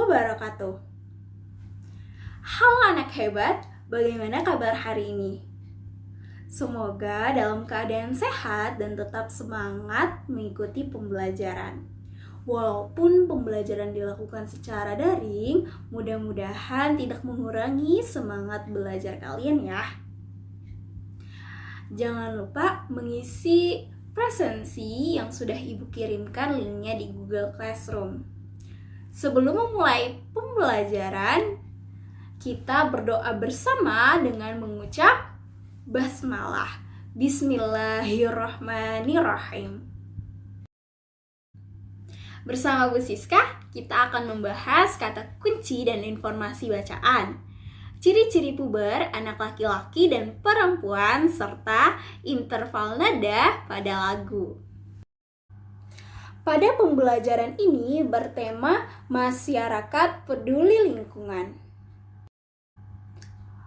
wabarakatuh. Halo anak hebat, bagaimana kabar hari ini? Semoga dalam keadaan sehat dan tetap semangat mengikuti pembelajaran. Walaupun pembelajaran dilakukan secara daring, mudah-mudahan tidak mengurangi semangat belajar kalian ya. Jangan lupa mengisi presensi yang sudah Ibu kirimkan linknya di Google Classroom. Sebelum memulai pembelajaran, kita berdoa bersama dengan mengucap basmalah. Bismillahirrahmanirrahim. Bersama Bu Siska, kita akan membahas kata kunci dan informasi bacaan, ciri-ciri puber anak laki-laki dan perempuan, serta interval nada pada lagu. Pada pembelajaran ini bertema masyarakat peduli lingkungan.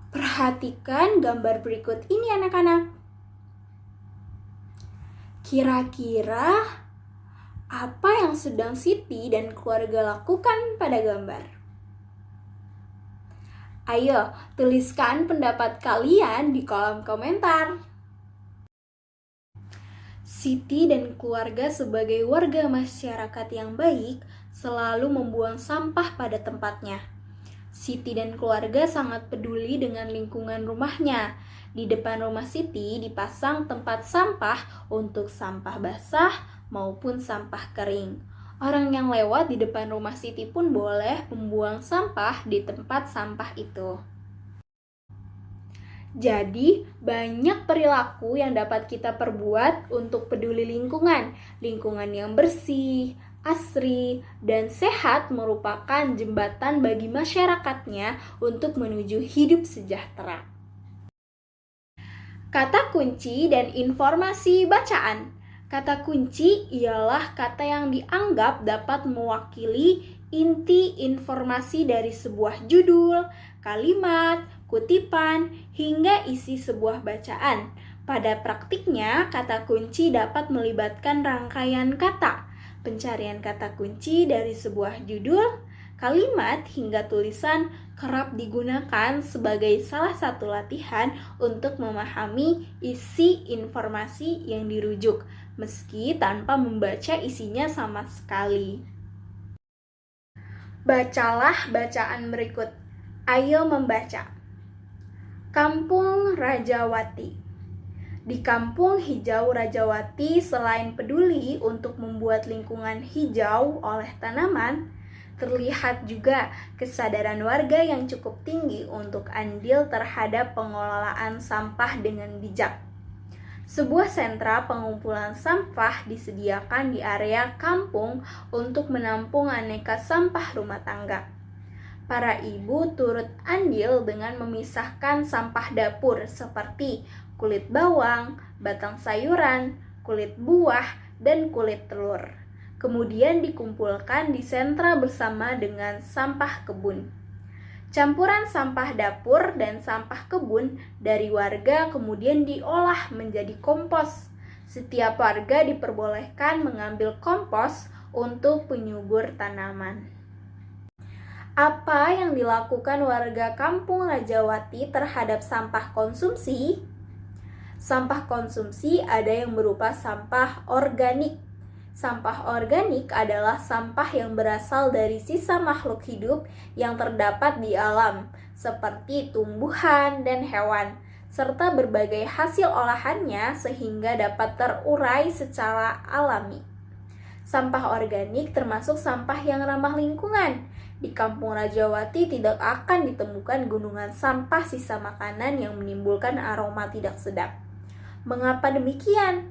Perhatikan gambar berikut ini anak-anak. Kira-kira apa yang sedang Siti dan keluarga lakukan pada gambar? Ayo, tuliskan pendapat kalian di kolom komentar. Siti dan keluarga sebagai warga masyarakat yang baik selalu membuang sampah pada tempatnya. Siti dan keluarga sangat peduli dengan lingkungan rumahnya. Di depan rumah Siti dipasang tempat sampah untuk sampah basah maupun sampah kering. Orang yang lewat di depan rumah Siti pun boleh membuang sampah di tempat sampah itu. Jadi, banyak perilaku yang dapat kita perbuat untuk peduli lingkungan. Lingkungan yang bersih, asri, dan sehat merupakan jembatan bagi masyarakatnya untuk menuju hidup sejahtera. Kata kunci dan informasi bacaan. Kata kunci ialah kata yang dianggap dapat mewakili inti informasi dari sebuah judul, kalimat, kutipan, hingga isi sebuah bacaan. Pada praktiknya, kata kunci dapat melibatkan rangkaian kata, pencarian kata kunci dari sebuah judul, kalimat, hingga tulisan kerap digunakan sebagai salah satu latihan untuk memahami isi informasi yang dirujuk, meski tanpa membaca isinya sama sekali. Bacalah bacaan berikut. Ayo membaca. Kampung Rajawati. Di Kampung Hijau Rajawati, selain peduli untuk membuat lingkungan hijau oleh tanaman, terlihat juga kesadaran warga yang cukup tinggi untuk andil terhadap pengelolaan sampah dengan bijak. Sebuah sentra pengumpulan sampah disediakan di area kampung untuk menampung aneka sampah rumah tangga. Para ibu turut andil dengan memisahkan sampah dapur seperti kulit bawang, batang sayuran, kulit buah, dan kulit telur. Kemudian dikumpulkan di sentra bersama dengan sampah kebun. Campuran sampah dapur dan sampah kebun dari warga kemudian diolah menjadi kompos. Setiap warga diperbolehkan mengambil kompos untuk penyubur tanaman. Apa yang dilakukan warga Kampung Rajawati terhadap sampah konsumsi? Sampah konsumsi ada yang berupa sampah organik. Sampah organik adalah sampah yang berasal dari sisa makhluk hidup yang terdapat di alam, seperti tumbuhan dan hewan, serta berbagai hasil olahannya sehingga dapat terurai secara alami. Sampah organik termasuk sampah yang ramah lingkungan. Di Kampung Rajawati tidak akan ditemukan gunungan sampah sisa makanan yang menimbulkan aroma tidak sedap. Mengapa demikian?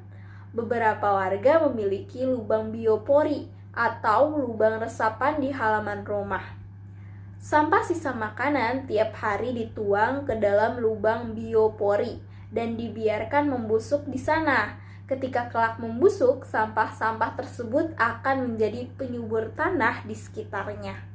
Beberapa warga memiliki lubang biopori atau lubang resapan di halaman rumah. Sampah sisa makanan tiap hari dituang ke dalam lubang biopori dan dibiarkan membusuk di sana. Ketika kelak membusuk, sampah-sampah tersebut akan menjadi penyubur tanah di sekitarnya.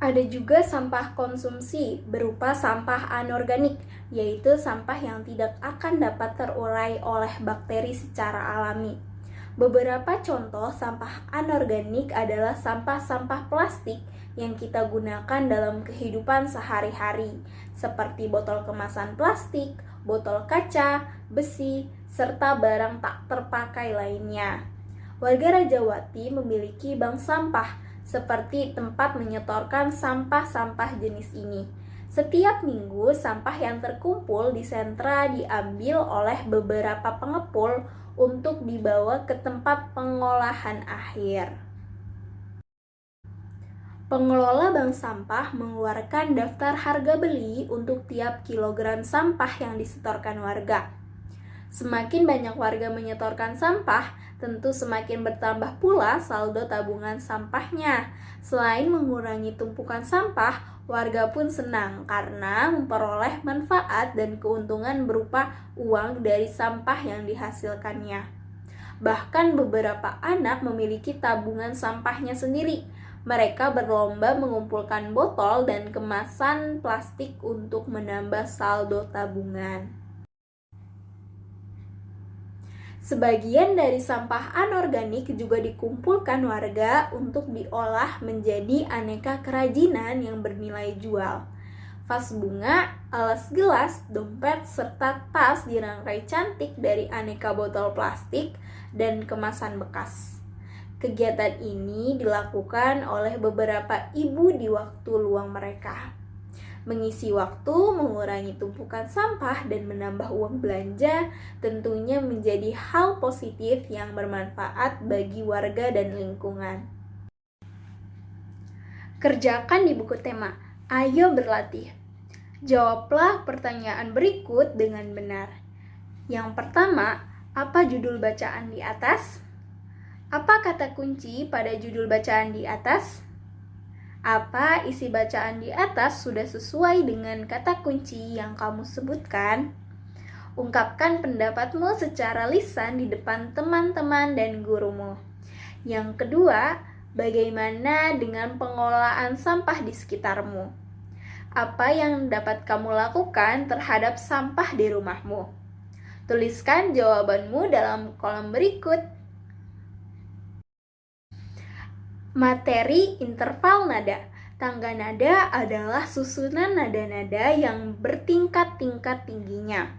Ada juga sampah konsumsi berupa sampah anorganik, yaitu sampah yang tidak akan dapat terurai oleh bakteri secara alami. Beberapa contoh sampah anorganik adalah sampah-sampah plastik yang kita gunakan dalam kehidupan sehari-hari, seperti botol kemasan plastik, botol kaca, besi, serta barang tak terpakai lainnya. Warga Rajawati memiliki bank sampah, seperti tempat menyetorkan sampah-sampah jenis ini. Setiap minggu, sampah yang terkumpul di sentra diambil oleh beberapa pengepul untuk dibawa ke tempat pengolahan akhir. Pengelola bank sampah mengeluarkan daftar harga beli untuk tiap kilogram sampah yang disetorkan warga. Semakin banyak warga menyetorkan sampah, tentu semakin bertambah pula saldo tabungan sampahnya. Selain mengurangi tumpukan sampah, warga pun senang karena memperoleh manfaat dan keuntungan berupa uang dari sampah yang dihasilkannya. Bahkan beberapa anak memiliki tabungan sampahnya sendiri. Mereka berlomba mengumpulkan botol dan kemasan plastik untuk menambah saldo tabungan. Sebagian dari sampah anorganik juga dikumpulkan warga untuk diolah menjadi aneka kerajinan yang bernilai jual. Vas bunga, alas gelas, dompet, serta tas dirangkai cantik dari aneka botol plastik dan kemasan bekas. Kegiatan ini dilakukan oleh beberapa ibu di waktu luang mereka. Mengisi waktu, mengurangi tumpukan sampah, dan menambah uang belanja tentunya menjadi hal positif yang bermanfaat bagi warga dan lingkungan. Kerjakan di buku tema. Ayo berlatih. Jawablah pertanyaan berikut dengan benar. Yang pertama, apa judul bacaan di atas? Apa kata kunci pada judul bacaan di atas? Apa isi bacaan di atas sudah sesuai dengan kata kunci yang kamu sebutkan? Ungkapkan pendapatmu secara lisan di depan teman-teman dan gurumu. Yang kedua, bagaimana dengan pengelolaan sampah di sekitarmu? Apa yang dapat kamu lakukan terhadap sampah di rumahmu? Tuliskan jawabanmu dalam kolom berikut. Materi interval nada. Tangga nada adalah susunan nada-nada yang bertingkat-tingkat tingginya.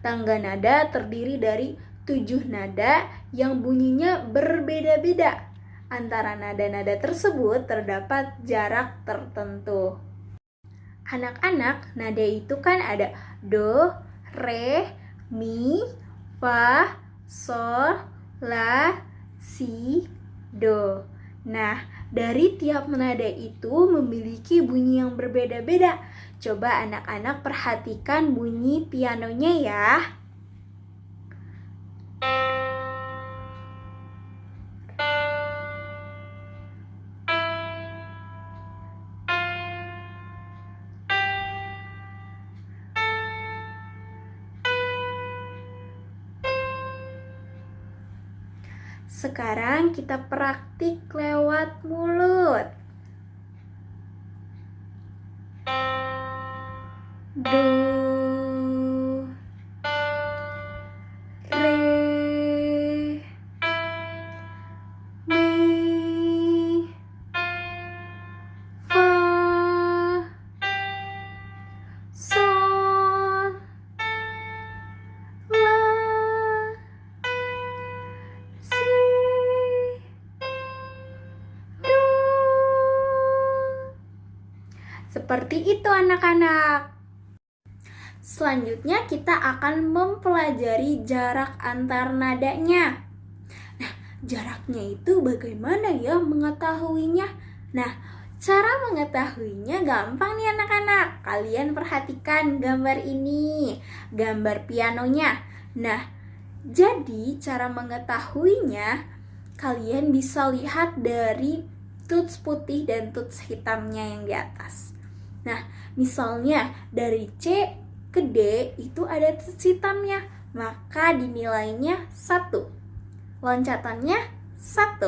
Tangga nada terdiri dari 7 nada yang bunyinya berbeda-beda. Antara nada-nada tersebut terdapat jarak tertentu. Anak-anak, nada itu kan ada do, re, mi, fa, sol, la, si, do. Nah, dari tiap nada itu memiliki bunyi yang berbeda-beda. Coba anak-anak perhatikan bunyi pianonya ya. Sekarang kita praktik lewat mulut. Do, re, mi, fa, sol, la, si, do. Seperti itu anak-anak. Selanjutnya kita akan mempelajari jarak antar nadanya. Nah, jaraknya itu bagaimana ya mengetahuinya? Nah, cara mengetahuinya gampang nih anak-anak. Kalian perhatikan gambar ini, gambar pianonya. Nah, jadi cara mengetahuinya kalian bisa lihat dari tuts putih dan tuts hitamnya yang di atas. Nah, misalnya dari C ke D itu ada tuts hitamnya, maka dinilainya 1. Loncatannya 1.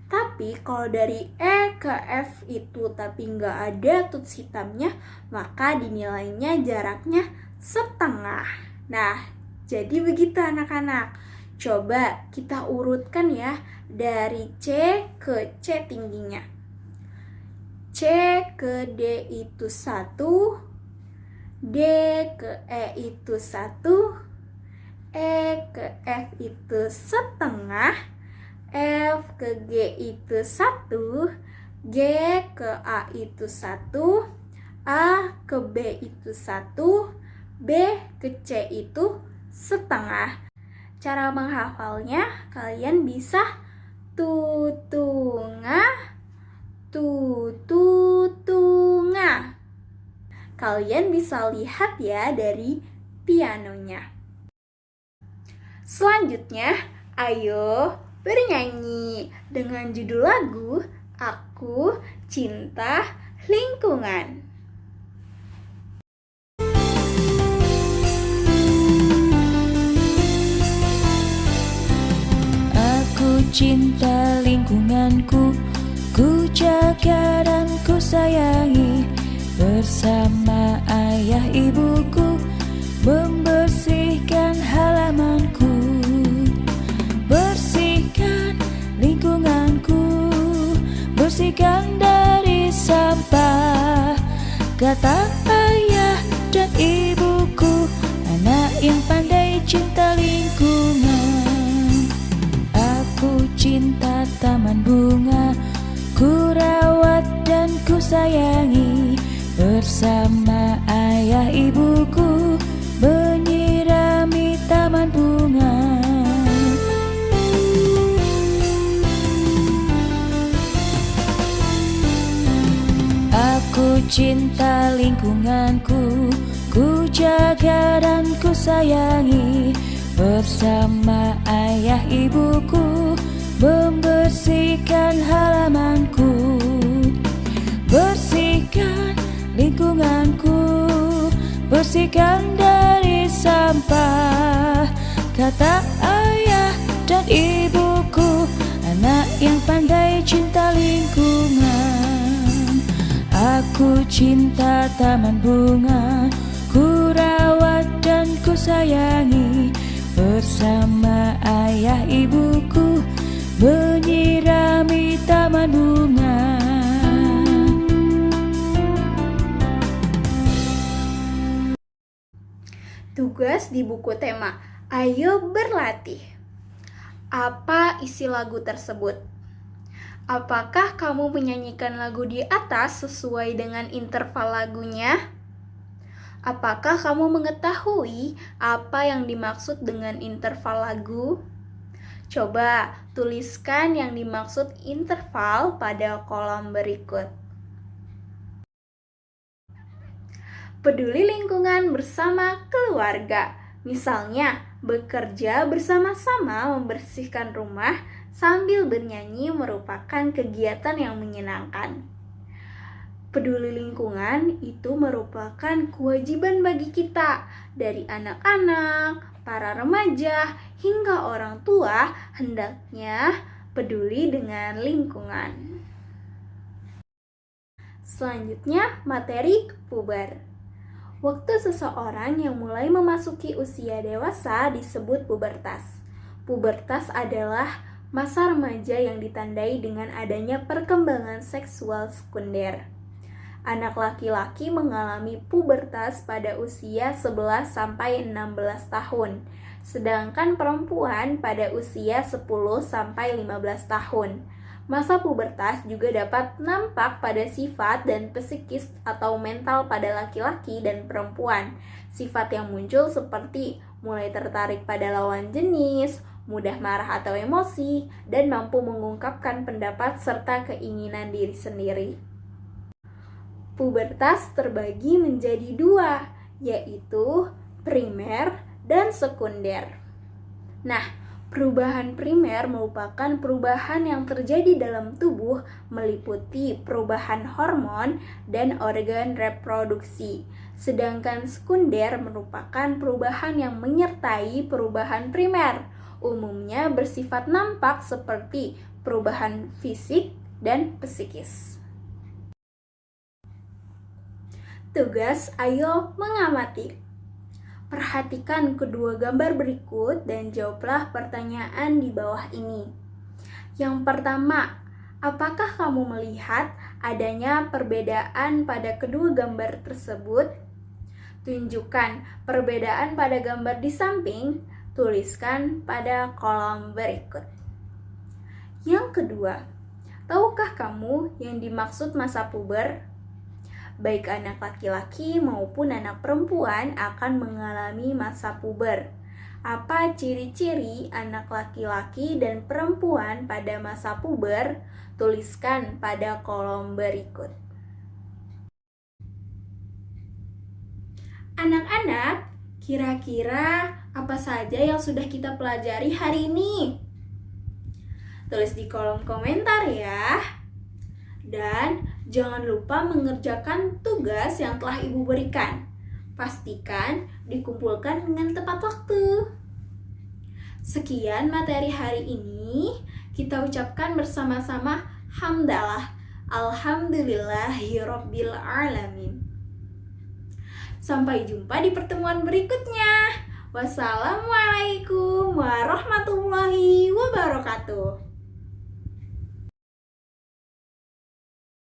Tapi kalau dari E ke F itu tapi nggak ada tuts hitamnya, maka dinilainya jaraknya 1/2. Nah, jadi begitu anak-anak. Coba kita urutkan ya dari C ke C tingginya. C ke D itu 1, D ke E itu 1, E ke F itu setengah, F ke G itu 1, G ke A itu 1, A ke B itu 1, B ke C itu setengah. Cara menghafalnya kalian bisa tutunga, tututunga. Kalian bisa lihat ya dari pianonya. Selanjutnya, ayo bernyanyi dengan judul lagu Aku Cinta Lingkungan. Aku cinta lingkunganku, ku jaga dan ku sayangi. Bersama ayah ibuku membersihkan halamanku, bersihkan lingkunganku, bersihkan dari sampah. Kata ayah dan ibuku, anak yang pandai cinta lingkungan. Aku cinta taman bunga, ku rawat dan ku sayangi. Bersama ayah ibuku menyirami taman bunga. Aku cinta lingkunganku, ku jaga dan ku sayangi. Bersama ayah ibuku membersihkan halamanku, bersihkan lingkunganku, bersihkan dari sampah. Kata ayah dan ibuku, anak yang pandai cinta lingkungan. Aku cinta taman bunga, ku rawat dan ku sayangi. Bersama ayah ibuku menyirami taman bunga. Tugas di buku tema Ayo Berlatih. Apa isi lagu tersebut? Apakah kamu menyanyikan lagu di atas sesuai dengan interval lagunya? Apakah kamu mengetahui apa yang dimaksud dengan interval lagu? Coba tuliskan yang dimaksud interval pada kolom berikut. Peduli lingkungan bersama keluarga. Misalnya, bekerja bersama-sama membersihkan rumah sambil bernyanyi merupakan kegiatan yang menyenangkan. Peduli lingkungan itu merupakan kewajiban bagi kita, dari anak-anak, para remaja, hingga orang tua hendaknya peduli dengan lingkungan. Selanjutnya, materi puber. Waktu seseorang yang mulai memasuki usia dewasa disebut pubertas. Pubertas adalah masa remaja yang ditandai dengan adanya perkembangan seksual sekunder. Anak laki-laki mengalami pubertas pada usia 11-16 tahun, sedangkan perempuan pada usia 10-15 tahun. Masa pubertas juga dapat nampak pada sifat dan psikis atau mental pada laki-laki dan perempuan. Sifat yang muncul seperti mulai tertarik pada lawan jenis, mudah marah atau emosi, dan mampu mengungkapkan pendapat serta keinginan diri sendiri. Pubertas terbagi menjadi dua, yaitu primer dan sekunder. Nah, perubahan primer merupakan perubahan yang terjadi dalam tubuh meliputi perubahan hormon dan organ reproduksi. Sedangkan sekunder merupakan perubahan yang menyertai perubahan primer, umumnya bersifat nampak seperti perubahan fisik dan psikis. Tugas ayo mengamati. Perhatikan kedua gambar berikut dan jawablah pertanyaan di bawah ini. Yang pertama, apakah kamu melihat adanya perbedaan pada kedua gambar tersebut? Tunjukkan perbedaan pada gambar di samping, tuliskan pada kolom berikut. Yang kedua, tahukah kamu yang dimaksud masa puber? Baik anak laki-laki maupun anak perempuan akan mengalami masa puber. Apa ciri-ciri anak laki-laki dan perempuan pada masa puber? Tuliskan pada kolom berikut. Anak-anak, kira-kira apa saja yang sudah kita pelajari hari ini? Tulis di kolom komentar ya. Dan jangan lupa mengerjakan tugas yang telah Ibu berikan. Pastikan dikumpulkan dengan tepat waktu. Sekian materi hari ini. Kita ucapkan bersama-sama hamdalah. Alhamdulillahirabbil alamin. Sampai jumpa di pertemuan berikutnya. Wassalamualaikum warahmatullahi wabarakatuh.